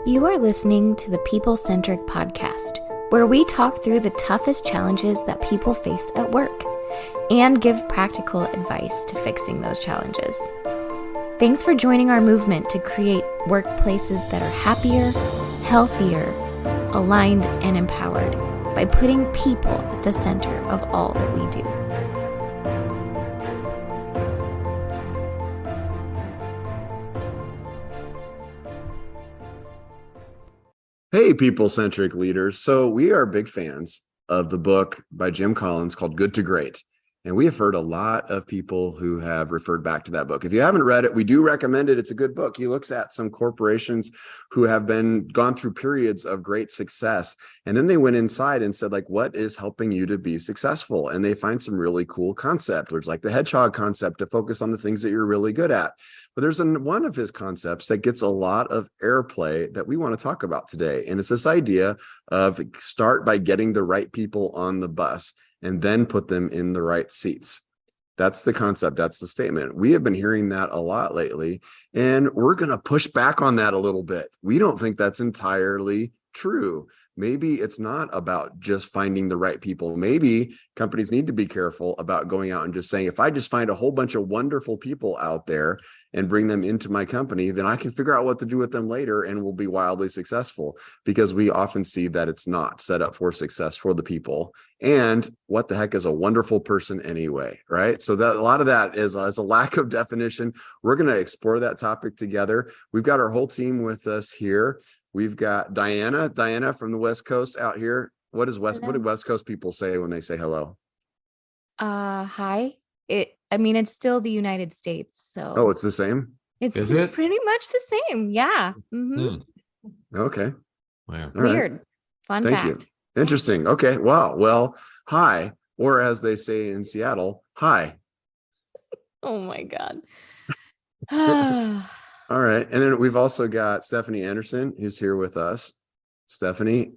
You are listening to the People-Centric Podcast, where we talk through the toughest challenges that people face at work and give practical advice to fixing those challenges. Thanks for joining our movement to create workplaces that are happier, healthier, aligned, and empowered by putting people at the center of all that we do. Hey, people-centric leaders. So we are big fans of the book by Jim Collins called Good to Great. And we have heard a lot of people who have referred back to that book. If you haven't read it, we do recommend it. It's a good book. He looks at some corporations who have gone through periods of great success. And then they went inside and said, like, what is helping you to be successful? And they find some really cool concepts. There's like the hedgehog concept, to focus on the things that you're really good at. But there's one of his concepts that gets a lot of airplay that we want to talk about today. And it's this idea of start by getting the right people on the bus and then put them in the right seats. That's the concept. That's the statement. We have been hearing that a lot lately, and we're going to push back on that a little bit. We don't think that's entirely true. Maybe it's not about just finding the right people. Maybe companies need to be careful about going out and just saying, if I just find a whole bunch of wonderful people out there and bring them into my company, then I can figure out what to do with them later and we'll be wildly successful, because we often see that it's not set up for success for the people. And what the heck is a wonderful person anyway, right? So that a lot of that is a lack of definition. We're going to explore that topic together. We've got our whole team with us here. We've got Diana from the West Coast out here. What do West Coast people say when they say hello? Hi. It's still the United States, so. Oh, it's the same? Is it? Pretty much the same. Yeah. Mm-hmm. Okay. Wow. Weird. Right. Fun Thank fact. you. Interesting. Okay. Wow. Well, hi, or as they say in Seattle, hi. Oh my God. All right. And then we've also got Stephanie Anderson, who's here with us. Stephanie,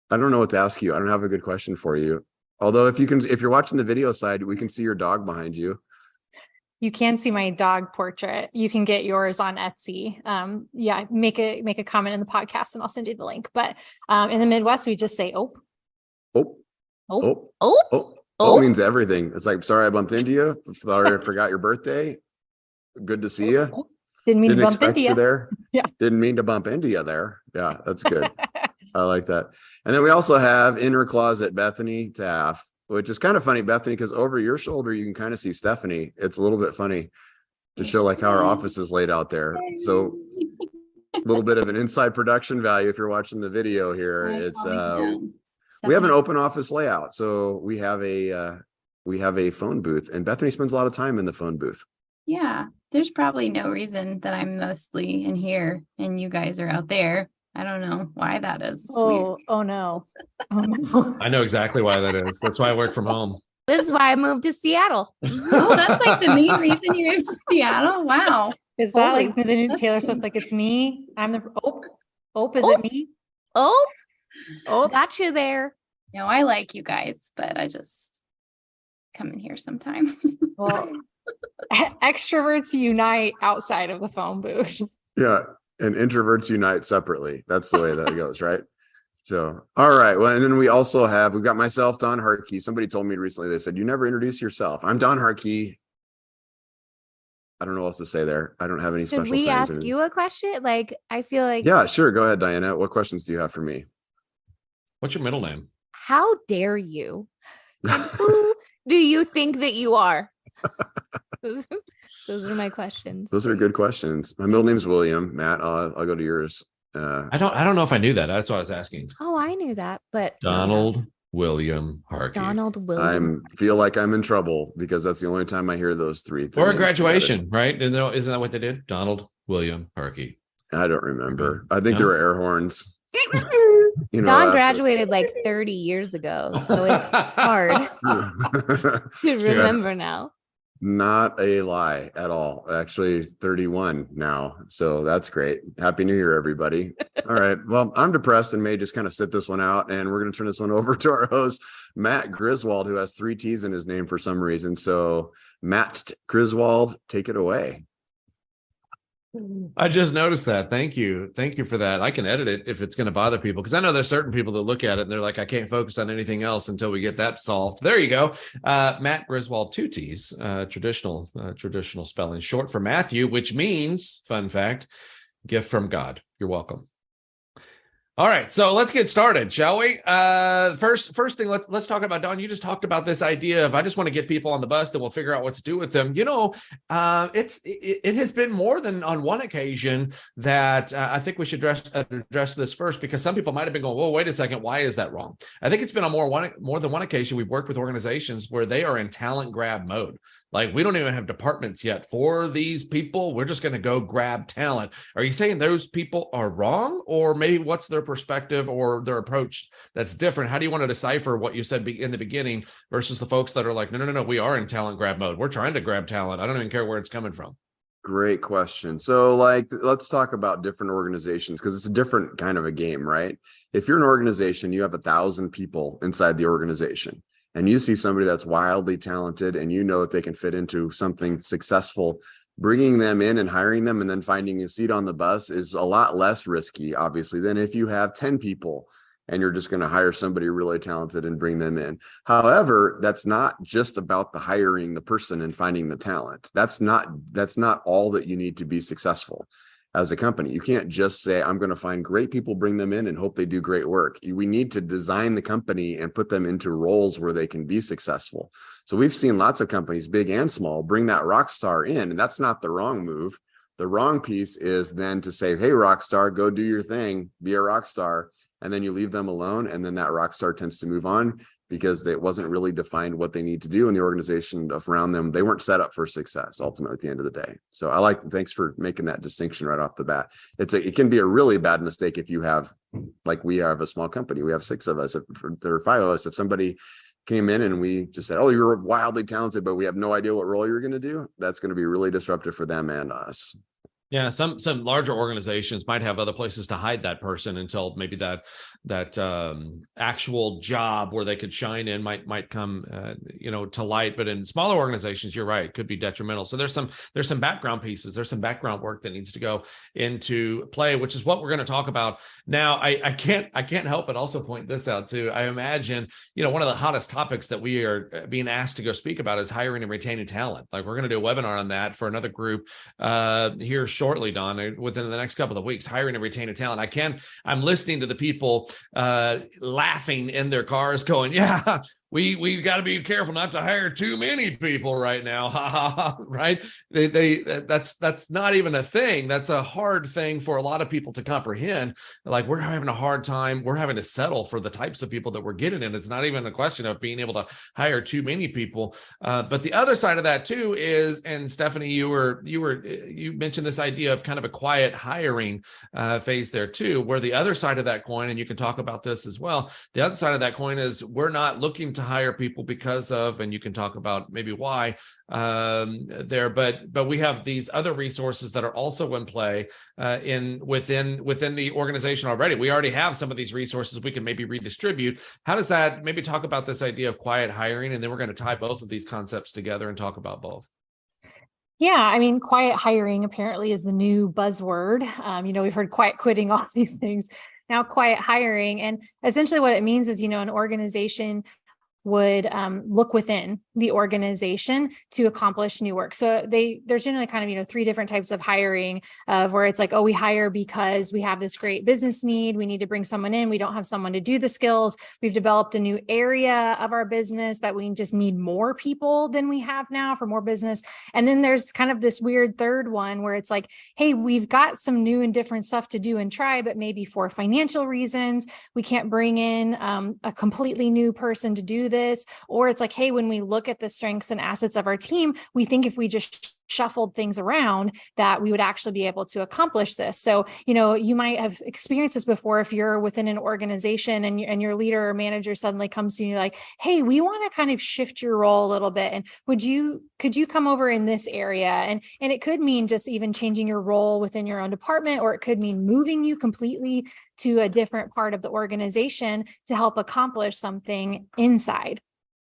I don't know what to ask you. I don't have a good question for you. Although if you're watching the video side, we can see your dog behind you. You can see my dog portrait. You can get yours on Etsy. Make a comment in the podcast and I'll send you the link. But in the Midwest, we just say, oh means everything. It's like, sorry, I bumped into you. Sorry, I forgot your birthday. Good to see you. Didn't mean to bump into you there. Yeah. Didn't mean to bump into you there. Yeah, that's good. I like that. And then we also have in her closet, Bethany Taff, which is kind of funny, Bethany, because over your shoulder, you can kind of see Stephanie. It's a little bit funny to show like how our office is laid out there. So a little bit of an inside production value. If you're watching the video here, it's we have an open office layout. So we have a phone booth, and Bethany spends a lot of time in the phone booth. Yeah, there's probably no reason that I'm mostly in here and you guys are out there. I don't know why that is. Oh no. Oh no. I know exactly why that is. That's why I work from home. This is why I moved to Seattle. Oh, that's like the main reason you moved to Seattle? Wow. Is that like the new Taylor Swift? Like, it's me. I'm the it me? Got you there. No, I like you guys, but I just come in here sometimes. Well, extroverts unite outside of the phone booth. Yeah. And introverts unite separately. That's the way that it goes, right? So, all right. Well, and then we've got myself, Don Harkey. Somebody told me recently, they said, you never introduce yourself. I'm Don Harkey. I don't know what else to say there. I don't have any special. Should we ask you a question? Like, I feel like. Yeah, sure. Go ahead, Diana. What questions do you have for me? What's your middle name? How dare you? Who do you think that you are? Those are my questions. Those are good questions. My middle name's William. Matt, I'll go to yours. I don't know if I knew that. That's what I was asking. Oh, I knew that, but Donald William Harkey. Donald William. Feel like I'm in trouble because that's the only time I hear those three things. Or a graduation, right? Isn't that what they did? Donald William Harkey. I don't remember. I think there were air horns. Don graduated like 30 years ago, so it's hard to remember now. Not a lie at all. Actually, 31 now. So that's great. Happy New Year, everybody. All right. Well, I'm depressed and may just kind of sit this one out. And we're going to turn this one over to our host, Matt Griswold, who has 3 T's in his name for some reason. So Matt Griswold, take it away. I just noticed that. Thank you. Thank you for that. I can edit it if it's going to bother people, because I know there's certain people that look at it and they're like, I can't focus on anything else until we get that solved. There you go. Matt Griswold, two T's, traditional spelling, short for Matthew, which means, fun fact, gift from God. You're welcome. All right, so let's get started, shall we? First thing, let's talk about, Don. You just talked about this idea of, I just want to get people on the bus, then we'll figure out what to do with them. You know, it has been more than on one occasion that I think we should address this first, because some people might have been going, "Whoa, wait a second, why is that wrong?" I think it's been on more than one occasion we've worked with organizations where they are in talent grab mode. Like, we don't even have departments yet for these people. We're just going to go grab talent. Are you saying those people are wrong, or maybe what's their perspective or their approach that's different? How do you want to decipher what you said in the beginning versus the folks that are like, no, we are in talent grab mode. We're trying to grab talent. I don't even care where it's coming from. Great question. So, like, let's talk about different organizations, because it's a different kind of a game, right? If you're an organization, you have 1,000 people inside the organization, and you see somebody that's wildly talented and you know that they can fit into something successful, bringing them in and hiring them and then finding a seat on the bus is a lot less risky, obviously, than if you have 10 people and you're just going to hire somebody really talented and bring them in. However, that's not just about the hiring the person and finding the talent. That's not all that you need to be successful as a company. You can't just say, I'm going to find great people, bring them in, and hope they do great work. We need to design the company and put them into roles where they can be successful. So we've seen lots of companies, big and small, bring that rock star in, and that's not the wrong move. The wrong piece is then to say, hey, rock star, go do your thing, be a rock star, and then you leave them alone, and then that rock star tends to move on because it wasn't really defined what they need to do in the organization around them. They weren't set up for success ultimately at the end of the day. So thanks for making that distinction right off the bat. It can be a really bad mistake if you have, like, we have a small company, we have 6 of us, there are 5 of us. If somebody came in and we just said, oh, you're wildly talented, but we have no idea what role you're going to do, that's going to be really disruptive for them and us. Yeah, some larger organizations might have other places to hide that person until maybe that actual job where they could shine in might come to light. But in smaller organizations, you're right, it could be detrimental. So there's some background pieces, there's some background work that needs to go into play, which is what we're going to talk about now. I can't help but also point this out too. I imagine one of the hottest topics that we are being asked to go speak about is hiring and retaining talent. Like, we're going to do a webinar on that for another group here shortly, Don, within the next couple of weeks, hiring and retaining talent. I'm listening to the people laughing in their cars going, yeah, we've got to be careful not to hire too many people right now. Right? That's not even a thing. That's a hard thing for a lot of people to comprehend. Like, we're having a hard time. We're having to settle for the types of people that we're getting. And it's not even a question of being able to hire too many people. But the other side of that too is, and Stephanie, you mentioned this idea of kind of a quiet hiring phase there too, where the other side of that coin, and you can talk about this as well, the other side of that coin is we're not looking to hire people because of, and you can talk about maybe why there, but we have these other resources that are also in play within the organization already. We already have some of these resources we can maybe redistribute. How does that, maybe talk about this idea of quiet hiring, and then we're going to tie both of these concepts together and talk about both. Yeah, I mean, quiet hiring apparently is the new buzzword. We've heard quiet quitting, all these things. Now, quiet hiring, and essentially what it means is, an organization would look within the organization to accomplish new work. So there's generally kind of, 3 different types of hiring where it's like, oh, we hire because we have this great business need. We need to bring someone in. We don't have someone to do the skills. We've developed a new area of our business that we just need more people than we have now for more business. And then there's kind of this weird third one where it's like, hey, we've got some new and different stuff to do and try, but maybe for financial reasons, we can't bring in a completely new person to do this. Or it's like, hey, when we look at the strengths and assets of our team, we think if we just shuffled things around that we would actually be able to accomplish this. So, you might have experienced this before if you're within an organization and your leader or manager suddenly comes to you like, hey, we want to kind of shift your role a little bit. And could you come over in this area? And it could mean just even changing your role within your own department, or it could mean moving you completely to a different part of the organization to help accomplish something inside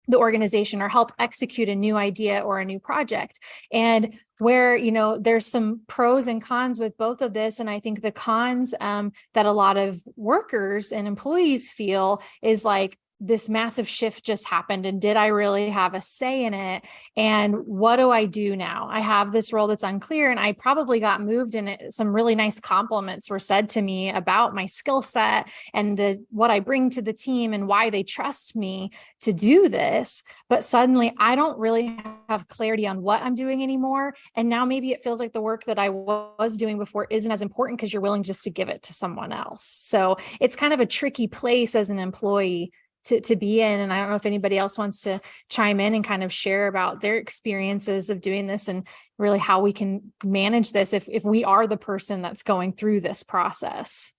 the organization or help execute a new idea or a new project. And where, there's some pros and cons with both of this. And I think the cons that a lot of workers and employees feel is like, this massive shift just happened. And did I really have a say in it? And what do I do now? I have this role that's unclear, and I probably got moved, and some really nice compliments were said to me about my skill set and what I bring to the team and why they trust me to do this. But suddenly I don't really have clarity on what I'm doing anymore. And now maybe it feels like the work that I was doing before isn't as important because you're willing just to give it to someone else. So it's kind of a tricky place as an employee to be in. And I don't know if anybody else wants to chime in and kind of share about their experiences of doing this and really how we can manage this if we are the person that's going through this process.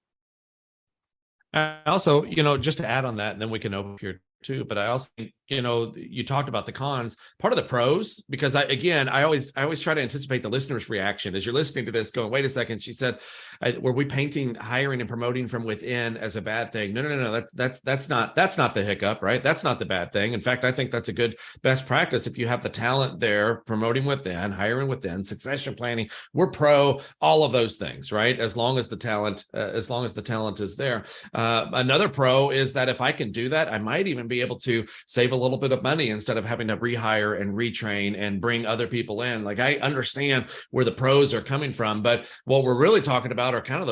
Also, just to add on that, and then we can open here too, but I also think, you talked about the cons. Part of the pros, because I always try to anticipate the listener's reaction as you're listening to this, going, wait a second, she said, were we painting hiring and promoting from within as a bad thing? No. That's not the hiccup, right? That's not the bad thing. In fact, I think that's a good best practice. If you have the talent there, promoting within, hiring within, succession planning, we're pro all of those things, right? As long as the talent is there. Another pro is that if I can do that, I might even be able to save a little bit of money instead of having to rehire and retrain and bring other people in. Like, I understand where the pros are coming from, but what we're really talking about are kind of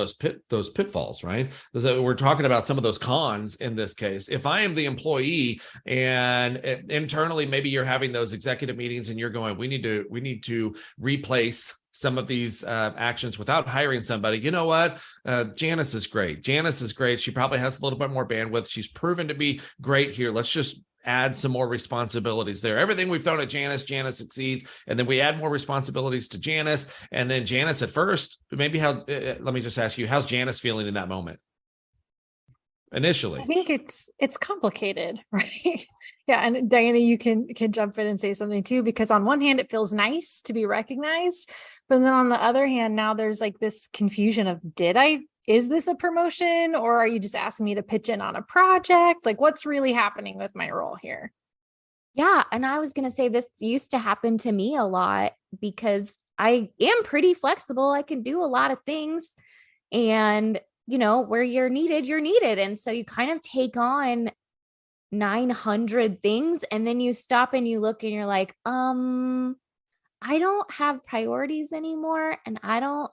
those pitfalls, right? We're talking about some of those cons in this case. If I am the employee and internally, maybe you're having those executive meetings and you're going, we need to replace some of these actions without hiring somebody. You know what? Janice is great. She probably has a little bit more bandwidth. She's proven to be great here. Let's just add some more responsibilities there. Everything we've thrown at Janice succeeds. And then we add more responsibilities to Janice. And then Janice at first, maybe let me just ask you, how's Janice feeling in that moment? Initially, I think it's complicated, right? Yeah. And Diana, you can jump in and say something too, because on one hand, it feels nice to be recognized, but then on the other hand, now there's like this confusion of, is this a promotion, or are you just asking me to pitch in on a project? Like, what's really happening with my role here? Yeah. And I was going to say, this used to happen to me a lot because I am pretty flexible. I can do a lot of things, and where you're needed. And so you kind of take on 900 things, and then you stop and you look and you're like, I don't have priorities anymore, and I don't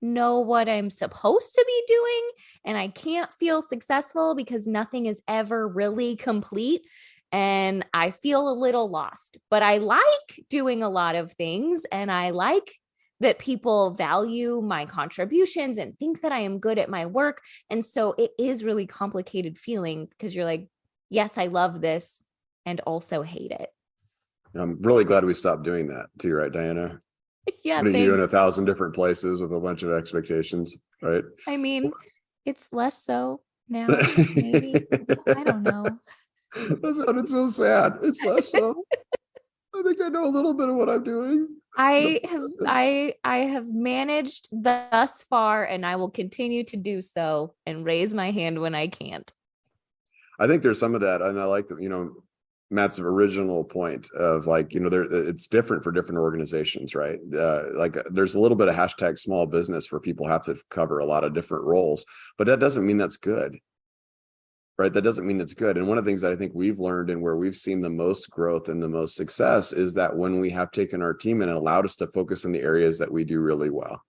know what I'm supposed to be doing, and I can't feel successful because nothing is ever really complete. And I feel a little lost, but I like doing a lot of things, and I like that people value my contributions and think that I am good at my work. And so it is really complicated feeling, because you're like, yes, I love this, and also hate it. I'm really glad we stopped doing that too, right, Diana? Yeah, Putting you in 1,000 different places with a bunch of expectations, right? I mean, it's less so now, maybe. I don't know. That sounded so sad. It's less so. I think I know a little bit of what I'm doing. I have managed thus far, and I will continue to do so and raise my hand when I can't. I think there's some of that, and I like that, Matt's original point of like, it's different for different organizations, right? Like there's a little bit of hashtag small business where people have to cover a lot of different roles, but that doesn't mean that's good. Right. That doesn't mean it's good. And one of the things that I think we've learned and where we've seen the most growth and the most success is that when we have taken our team and it allowed us to focus in the areas that we do really well.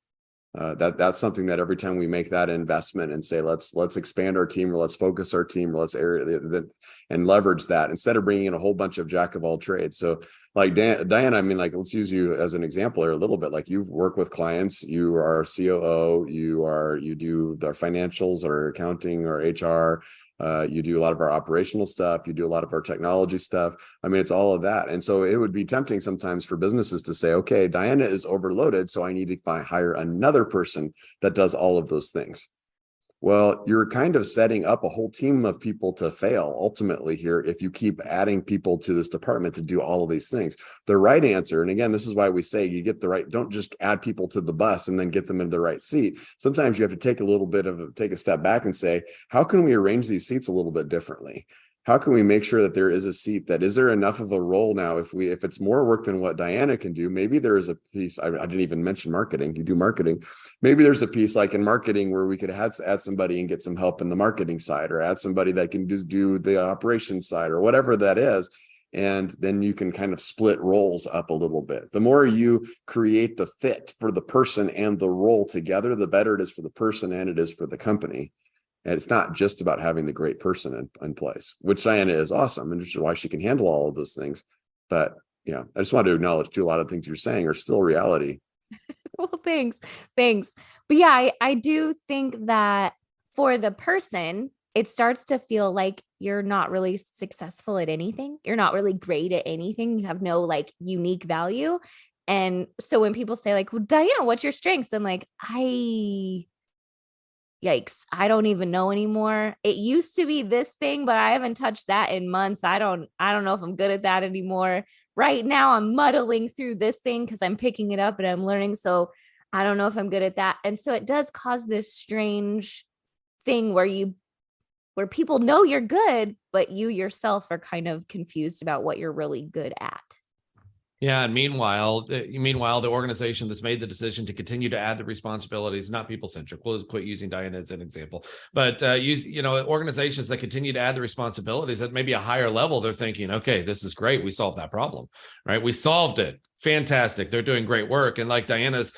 That's something that every time we make that investment and say, let's expand our team, or let's focus our team, or let's and leverage that instead of bringing in a whole bunch of jack of all trades. So like Diana, I mean, like, let's use you as an example here a little bit. Like, you work with clients, you are COO, you do their financials or accounting or HR. You do a lot of our operational stuff. You do a lot of our technology stuff. I mean, it's all of that. And so it would be tempting sometimes for businesses to say, okay, Diana is overloaded, so I need to hire another person that does all of those things. Well, you're kind of setting up a whole team of people to fail ultimately here if you keep adding people to this department to do all of these things. The right answer, and again, this is why we say don't just add people to the bus and then get them in the right seat. Sometimes you have to take a step back and say, how can we arrange these seats a little bit differently? how can we make sure that there is a seat, that is there enough of a role now? If it's more work than what Diana can do, maybe there is a piece. I didn't even mention marketing. You do marketing. Maybe there's a piece like in marketing where we could add somebody and get some help in the marketing side, or add somebody that can just do the operations side, or whatever that is. And then you can kind of split roles up a little bit. The more you create the fit for the person and the role together, the better it is for the person and it is for the company. And it's not just about having the great person in place, which Diana is awesome, and which is why she can handle all of those things. But yeah, I just wanted to acknowledge too, a lot of things you're saying are still reality. Well, thanks. But yeah, I do think that for the person, it starts to feel like you're not really successful at anything. You're not really great at anything. You have no like unique value. And so when people say like, well, Diana, what's your strengths? I'm like, yikes, I don't even know anymore. It used to be this thing, but I haven't touched that in months. I don't know if I'm good at that anymore. Right now I'm muddling through this thing because I'm picking it up and I'm learning. So I don't know if I'm good at that. And so it does cause this strange thing where people know you're good, but you yourself are kind of confused about what you're really good at. Yeah, and meanwhile, the organization that's made the decision to continue to add the responsibilities, not people-centric. We'll quit using Diana as an example, but organizations that continue to add the responsibilities at maybe a higher level, they're thinking, okay, this is great. We solved that problem, right? We solved it. Fantastic. They're doing great work. And like Diana's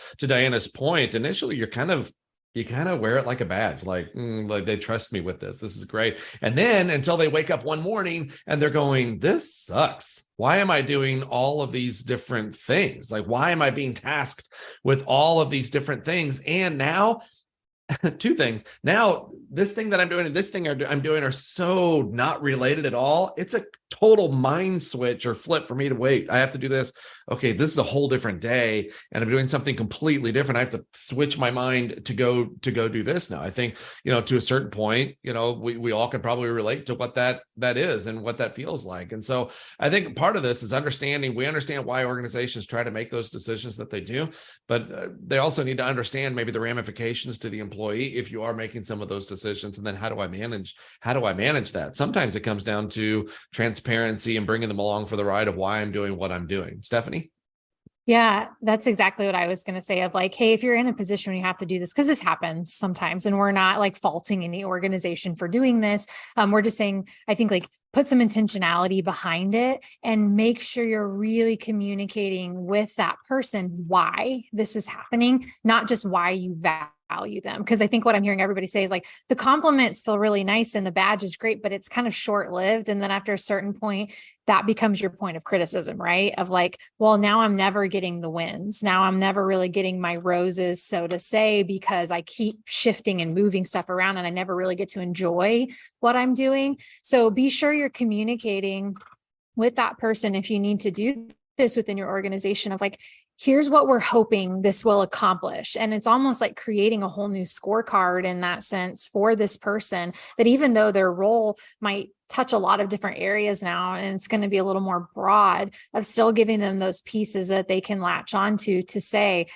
point, initially, you kind of wear it like a badge, like they trust me with this. This is great. And then until they wake up one morning and they're going, this sucks. Why am I doing all of these different things? Like, why am I being tasked with all of these different things? And now, two things. Now, this thing that I'm doing and this thing I'm doing are so not related at all. It's a total mind switch or flip for me to wait. I have to do this. Okay, this is a whole different day and I'm doing something completely different. I have to switch my mind to go do this now. I think, to a certain point, we all can probably relate to what that is and what that feels like. And so I think part of this is we understand why organizations try to make those decisions that they do, but they also need to understand maybe the ramifications to the employee if you are making some of those decisions. And then how do I manage that? Sometimes it comes down to transparency and bringing them along for the ride of why I'm doing what I'm doing. Stephanie? Yeah, that's exactly what I was going to say of like, hey, if you're in a position where you have to do this, because this happens sometimes, and we're not like faulting any organization for doing this. We're just saying, I think like put some intentionality behind it and make sure you're really communicating with that person why this is happening, not just why you value them. Because I think what I'm hearing everybody say is like the compliments feel really nice and the badge is great, but it's kind of short-lived. And then after a certain point, that becomes your point of criticism, right? Of like, well, now I'm never getting the wins. Now I'm never really getting my roses, so to say, because I keep shifting and moving stuff around and I never really get to enjoy what I'm doing. So be sure you're communicating with that person if you need to do this within your organization of like, here's what we're hoping this will accomplish. And it's almost like creating a whole new scorecard in that sense for this person, that even though their role might touch a lot of different areas now, and it's going to be a little more broad, of still giving them those pieces that they can latch onto to say,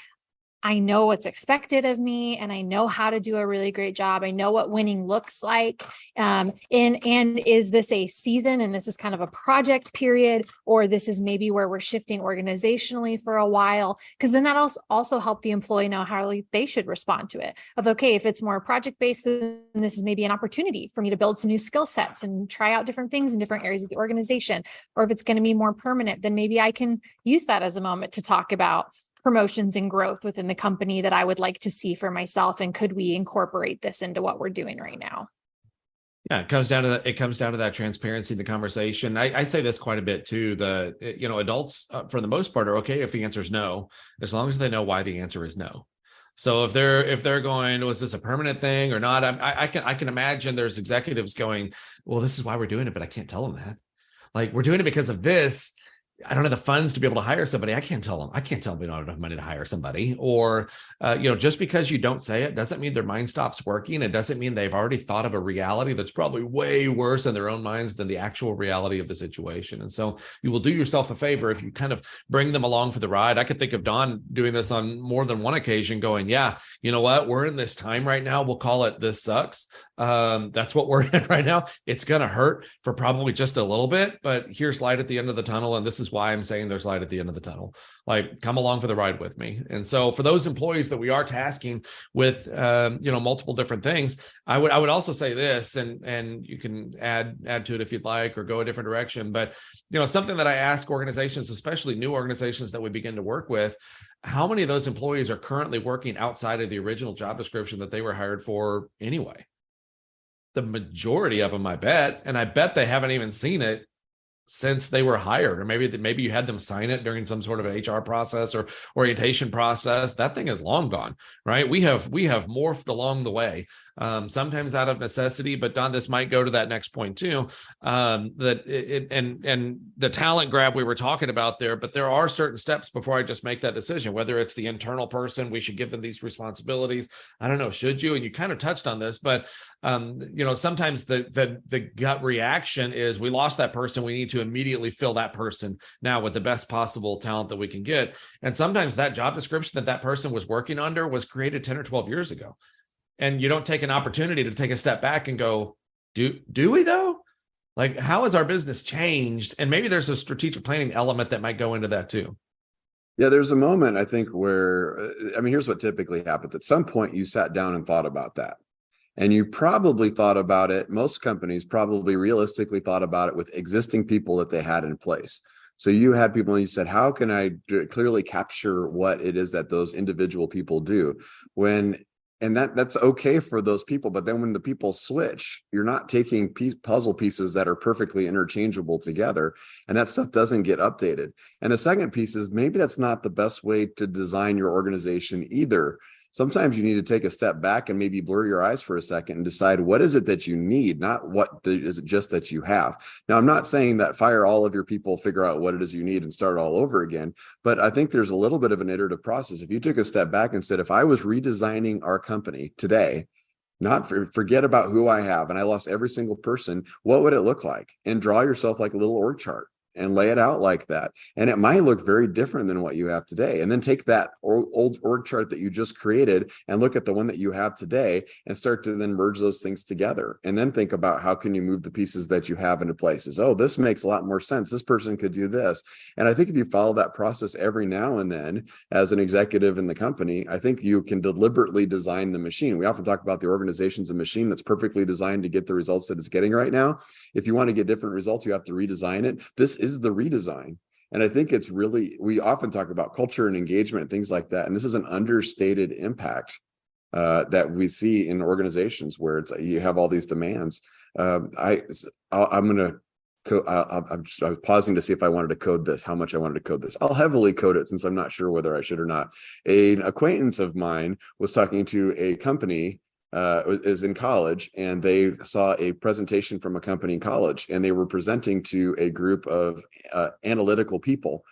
I know what's expected of me and I know how to do a really great job. I know what winning looks like. And is this a season and this is kind of a project period, or this is maybe where we're shifting organizationally for a while? Because then that also help the employee know how they should respond to it. Of, okay, if it's more project-based, then this is maybe an opportunity for me to build some new skill sets and try out different things in different areas of the organization. Or if it's going to be more permanent, then maybe I can use that as a moment to talk about promotions and growth within the company that I would like to see for myself. And could we incorporate this into what we're doing right now? Yeah, it comes down to that transparency in the conversation. I say this quite a bit too. Adults for the most part are okay if the answer is no, as long as they know why the answer is no. So if they're going, was this a permanent thing or not? I can imagine there's executives going, well, this is why we're doing it, but I can't tell them that. Like, we're doing it because of this. I don't have the funds to be able to hire somebody. I can't tell them we don't have enough money to hire somebody. Or, just because you don't say it doesn't mean their mind stops working. It doesn't mean they've already thought of a reality that's probably way worse in their own minds than the actual reality of the situation. And so you will do yourself a favor if you kind of bring them along for the ride. I could think of Don doing this on more than one occasion going, yeah, you know what? We're in this time right now. We'll call it this sucks. That's what we're in right now. It's going to hurt for probably just a little bit, but here's light at the end of the tunnel. And this is why I'm saying there's light at the end of the tunnel. Like, come along for the ride with me. And so for those employees that we are tasking with, multiple different things, I would also say this, and you can add to it if you'd like, or go a different direction. But, something that I ask organizations, especially new organizations that we begin to work with, how many of those employees are currently working outside of the original job description that they were hired for anyway? The majority of them, I bet, and I bet they haven't even seen it since they were hired, or maybe you had them sign it during some sort of an HR process or orientation process. That thing is long gone, right? We have morphed along the way, sometimes out of necessity. But Don, this might go to that next point too, that and the talent grab we were talking about there. But there are certain steps before I just make that decision. Whether it's the internal person, we should give them these responsibilities. I don't know, should you? And you kind of touched on this, but sometimes the gut reaction is, we lost that person. We need to immediately fill that person now with the best possible talent that we can get. And sometimes that job description that person was working under was created 10 or 12 years ago. And you don't take an opportunity to take a step back and go, do we though? Like, how has our business changed? And maybe there's a strategic planning element that might go into that too. Yeah, there's a moment, I think, where, here's what typically happens. At some point, you sat down and thought about that. And you probably thought about it, most companies probably realistically thought about it with existing people that they had in place. So you had people and you said, how can I clearly capture what it is that those individual people do? And that's okay for those people. But then when the people switch, you're not taking puzzle pieces that are perfectly interchangeable together. And that stuff doesn't get updated. And the second piece is, maybe that's not the best way to design your organization either. Sometimes you need to take a step back and maybe blur your eyes for a second and decide, what is it that you need, not what is it just that you have. Now, I'm not saying that fire all of your people, figure out what it is you need and start all over again. But I think there's a little bit of an iterative process. If you took a step back and said, if I was redesigning our company today, forget about who I have, and I lost every single person, what would it look like? And draw yourself like a little org chart and lay it out like that. And it might look very different than what you have today. And then take that old org chart that you just created and look at the one that you have today and start to then merge those things together. And then think about, how can you move the pieces that you have into places? Oh, this makes a lot more sense. This person could do this. And I think if you follow that process every now and then as an executive in the company, I think you can deliberately design the machine. We often talk about the organization's a machine that's perfectly designed to get the results that it's getting right now. If you want to get different results, you have to redesign it. This is the redesign. And I think it's really, we often talk about culture and engagement and things like that. And this is an understated impact that we see in organizations where it's, you have all these demands. I'm pausing to see if I wanted to code this, how much I wanted to code this. I'll heavily code it since I'm not sure whether I should or not. An acquaintance of mine was talking to a company is in college, and they saw a presentation from a company in college, and they were presenting to a group of analytical people.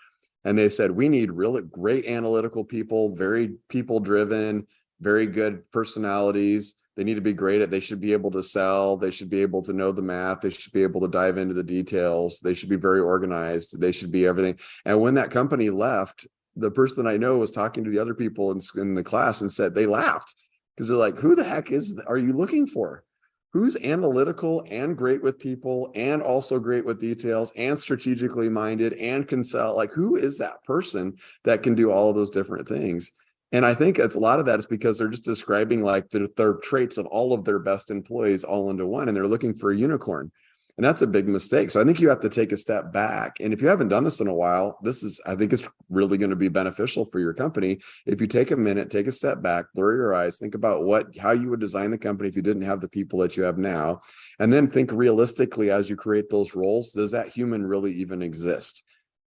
And they said, we need really great analytical people, very people driven, very good personalities. They need to be great at, they should be able to sell. They should be able to know the math. They should be able to dive into the details. They should be very organized. They should be everything. And when that company left, the person I know was talking to the other people in the class and said, they laughed. Because they're like, who the heck are you looking for? Who's analytical and great with people and also great with details and strategically minded and can sell? Like, who is that person that can do all of those different things? And I think it's a lot of that is because they're just describing like their traits of all of their best employees all into one, and they're looking for a unicorn. And that's a big mistake. So I think you have to take a step back. And if you haven't done this in a while, I think it's really going to be beneficial for your company. If you take a minute, take a step back, blur your eyes, think about how you would design the company if you didn't have the people that you have now. And then think realistically as you create those roles, does that human really even exist?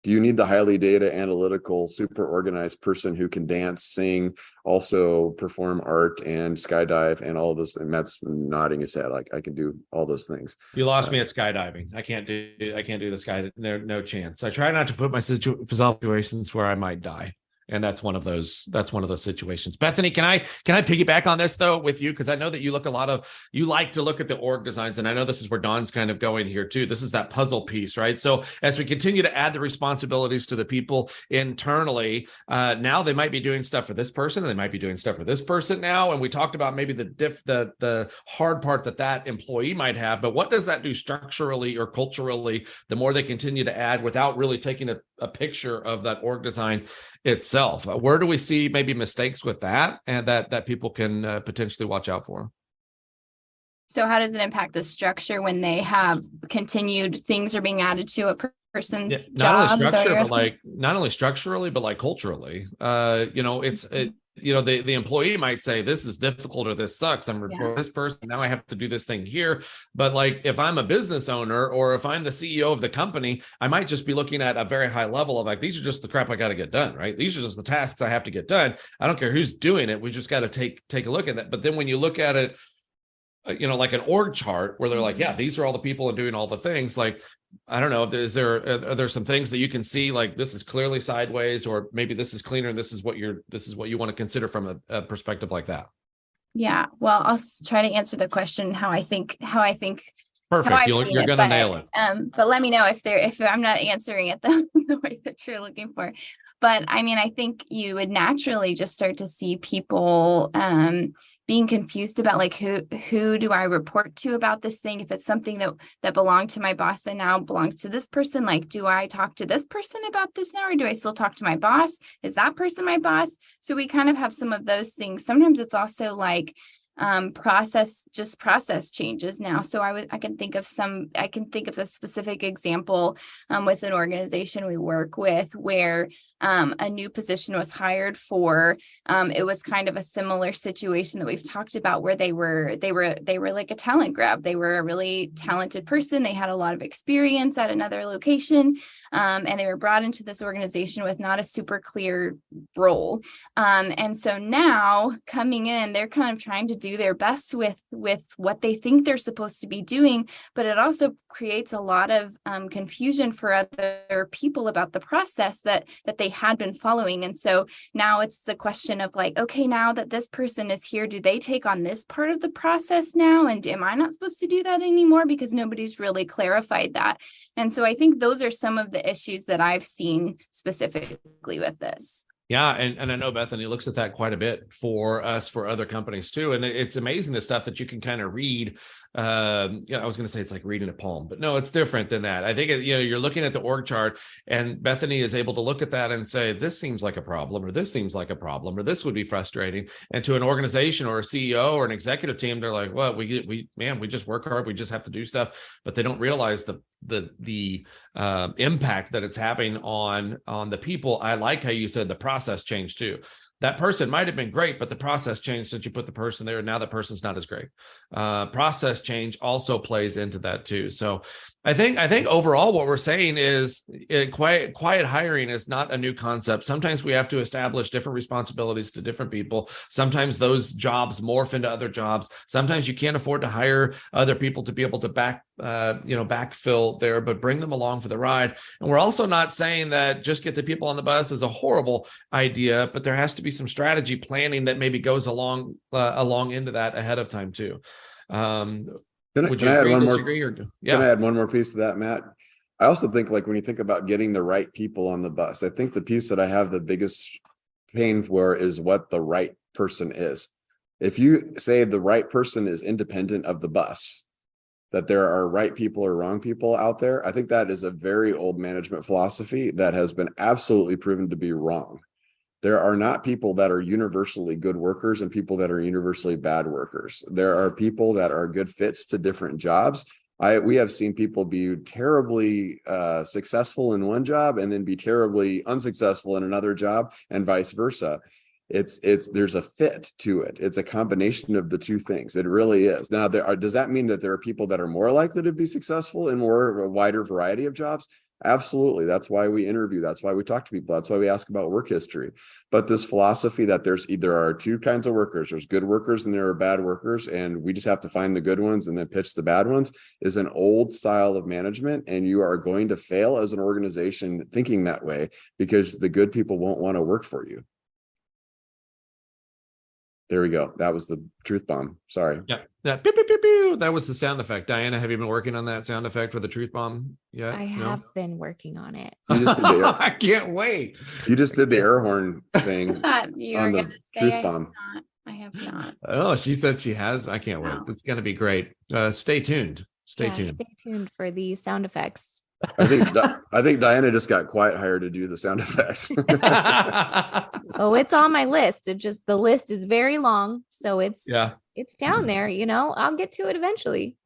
Do you need the highly data analytical, super organized person who can dance, sing, also perform art and skydive and all of those? And Matt's nodding his head like, I can do all those things. You lost me at skydiving. I can't do the sky. No chance. I try not to put myself in situations where I might die. And that's one of those situations. Bethany, can I piggyback on this though with you? Because I know that you like to look at the org designs, and I know this is where Don's kind of going here too. This is that puzzle piece, right? So as we continue to add the responsibilities to the people internally, now they might be doing stuff for this person, and they might be doing stuff for this person now. And we talked about maybe the hard part that employee might have, but what does that do structurally or culturally the more they continue to add without really taking a picture of that org design itself? Where do we see maybe mistakes with that, and that people can potentially watch out for? So how does it impact the structure when they have continued things are being added to a person's job? Not only structurally, but like culturally. The employee might say, this is difficult or this sucks. I'm reporting this person. Now I have to do this thing here. But like, if I'm a business owner or if I'm the CEO of the company, I might just be looking at a very high level of like, these are just the crap I got to get done, right? These are just the tasks I have to get done. I don't care who's doing it. We just got to take a look at that. But then when you look at it, like an org chart where they're like, yeah, these are all the people and doing all the things. Like, I don't know, are there some things that you can see, like this is clearly sideways, or maybe this is cleaner. This is what you want to consider from a perspective like that. Yeah. Well, I'll try to answer the question how I think. Perfect. You're going to nail it. But let me know if I'm not answering it the way that you're looking for. But I mean, I think you would naturally just start to see people being confused about like, who do I report to about this thing? If it's something that belonged to my boss that now belongs to this person, like, do I talk to this person about this now, or do I still talk to my boss? Is that person my boss? So we kind of have some of those things. Sometimes it's also like process changes now. So I can think of a specific example with an organization we work with where a new position was hired for. It was kind of a similar situation that we've talked about, where they were like a talent grab. They were a really talented person. They had a lot of experience at another location, and they were brought into this organization with not a super clear role. And so now coming in, they're kind of trying to do their best with what they think they're supposed to be doing, but it also creates a lot of confusion for other people about the process that they had been following. And so now it's the question of like, okay, now that this person is here, do they take on this part of the process now? And am I not supposed to do that anymore? Because nobody's really clarified that. And so I think those are some of the issues that I've seen specifically with this. Yeah. And I know Bethany looks at that quite a bit for us, for other companies too. And it's amazing the stuff that you can kind of read. I was going to say it's like reading a poem, but no, it's different than that. I think, you're looking at the org chart, and Bethany is able to look at that and say, this seems like a problem, or this seems like a problem, or this would be frustrating. And to an organization or a CEO or an executive team, they're like, well, we just work hard. We just have to do stuff, but they don't realize the impact that it's having on the people. I like how you said the process changed too. That person might have been great, but the process changed since you put the person there. And now that person's not as great. Process change also plays into that too. So I think overall what we're saying is quiet hiring is not a new concept. Sometimes we have to establish different responsibilities to different people. Sometimes those jobs morph into other jobs. Sometimes you can't afford to hire other people to be able to backfill there, but bring them along for the ride. And we're also not saying that just get the people on the bus is a horrible idea, but there has to be some strategy planning that maybe goes along into that ahead of time too. Can I add one more piece to that, Matt? I also think, like, when you think about getting the right people on the bus, I think the piece that I have the biggest pain for is what the right person is. If you say the right person is independent of the bus, that there are right people or wrong people out there, I think that is a very old management philosophy that has been absolutely proven to be wrong. There are not people that are universally good workers and people that are universally bad workers. There are people that are good fits to different jobs. We have seen people be terribly successful in one job and then be terribly unsuccessful in another job, and vice versa. There's a fit to it. It's a combination of the two things. It really is. Now, does that mean that there are people that are more likely to be successful in a wider variety of jobs? Absolutely. That's why we interview. That's why we talk to people. That's why we ask about work history. But this philosophy that there are two kinds of workers. There's good workers and there are bad workers. And we just have to find the good ones and then pitch the bad ones is an old style of management. And you are going to fail as an organization thinking that way because the good people won't want to work for you. There we go. That was the truth bomb. Sorry. Yeah. That pew, pew, pew, pew. That was the sound effect. Diana, have you been working on that sound effect for the truth bomb yet? I No? have been working on it. You just did I can't wait. You just did the air horn thing You on were the gonna say truth I have bomb. not. I have not. Oh, she said she has. I can't wait. Wow. It's going to be great. Stay tuned. Stay tuned. Stay tuned for the sound effects. I think Diana just got quiet hired to do the sound effects. Oh, it's on my list. The list is very long. So it's down there, I'll get to it eventually.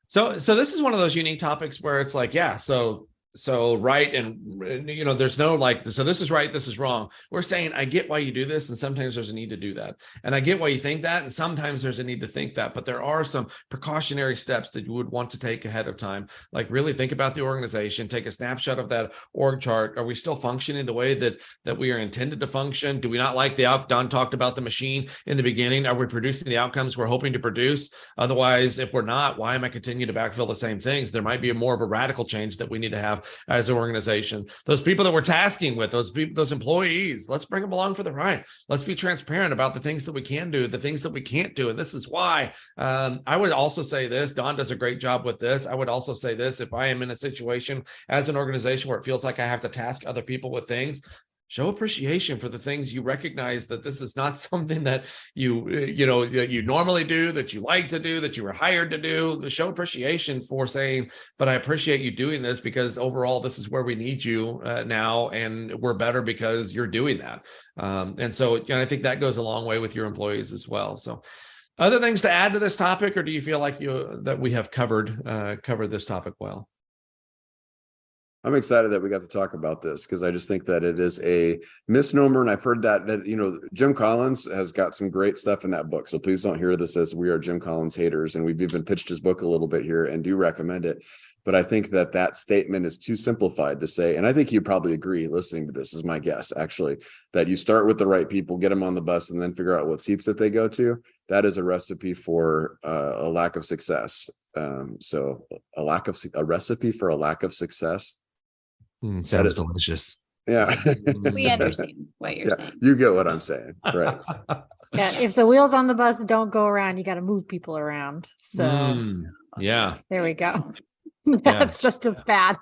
So this is one of those unique topics where it's like, so right. And there's no like, so this is right. This is wrong. We're saying, I get why you do this. And sometimes there's a need to do that. And I get why you think that. And sometimes there's a need to think that, but there are some precautionary steps that you would want to take ahead of time. Like really think about the organization, take a snapshot of that org chart. Are we still functioning the way that we are intended to function? Do we not like Don talked about the machine in the beginning? Are we producing the outcomes we're hoping to produce? Otherwise, if we're not, why am I continuing to backfill the same things? There might be more of a radical change that we need to have as an organization. Those people that we're tasking with, those employees, let's bring them along for the ride. Let's be transparent about the things that we can do, the things that we can't do. And this is why I would also say this, Don does a great job with this. I would also say this, if I am in a situation as an organization where it feels like I have to task other people with things, show appreciation for the things you recognize that this is not something that you normally do, that you like to do, that you were hired to do. Show appreciation for saying, but I appreciate you doing this because overall, this is where we need you now. And we're better because you're doing that. And so I think that goes a long way with your employees as well. So other things to add to this topic, or do you feel like that we have covered this topic well? I'm excited that we got to talk about this because I just think that it is a misnomer. And I've heard that Jim Collins has got some great stuff in that book. So please don't hear this as we are Jim Collins haters. And we've even pitched his book a little bit here and do recommend it. But I think that statement is too simplified to say, and I think you probably agree listening to this is my guess, actually, that you start with the right people, get them on the bus, and then figure out what seats that they go to. That is a recipe for a lack of success. So a recipe for a lack of success. Sounds delicious. Yeah. We understand what you're saying. You get what I'm saying. Right. Yeah. If the wheels on the bus don't go around, you got to move people around. So yeah, there we go. That's just as bad.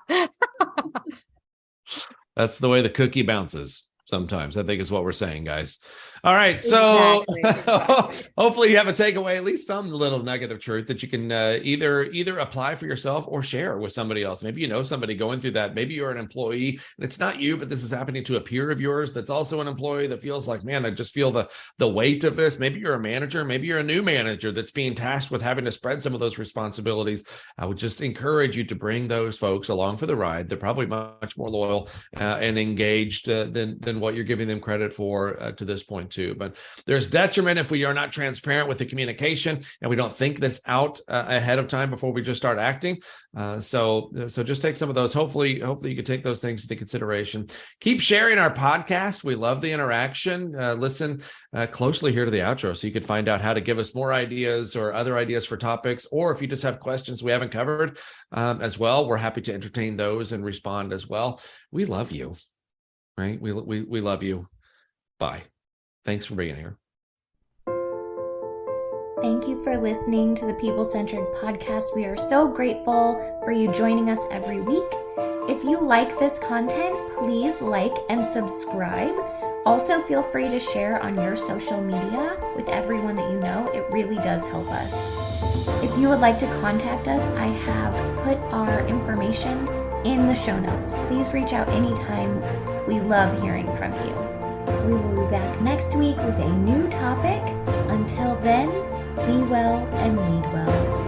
That's the way the cookie bounces sometimes, I think is what we're saying, guys. All right. So exactly. Hopefully you have a takeaway, at least some little nugget of truth that you can either apply for yourself or share with somebody else. Maybe you know somebody going through that. Maybe you're an employee and it's not you, but this is happening to a peer of yours that's also an employee that feels like, man, I just feel the weight of this. Maybe you're a manager. Maybe you're a new manager that's being tasked with having to spread some of those responsibilities. I would just encourage you to bring those folks along for the ride. They're probably much more loyal and engaged than what you're giving them credit for to this point too. But there's detriment if we are not transparent with the communication and we don't think this out ahead of time before we just start acting. So just take some of those. Hopefully you can take those things into consideration. Keep sharing our podcast. We love the interaction. Listen closely here to the outro so you can find out how to give us more ideas or other ideas for topics, or if you just have questions we haven't covered as well, we're happy to entertain those and respond as well. We love you, right? We love you. Bye. Thanks for being here. Thank you for listening to the People-Centered Podcast. We are so grateful for you joining us every week. If you like this content, please like and subscribe. Also, feel free to share on your social media with everyone that you know. It really does help us. If you would like to contact us, I have put our information in the show notes. Please reach out anytime. We love hearing from you. We will be back next week with a new topic. Until then, be well and lead well.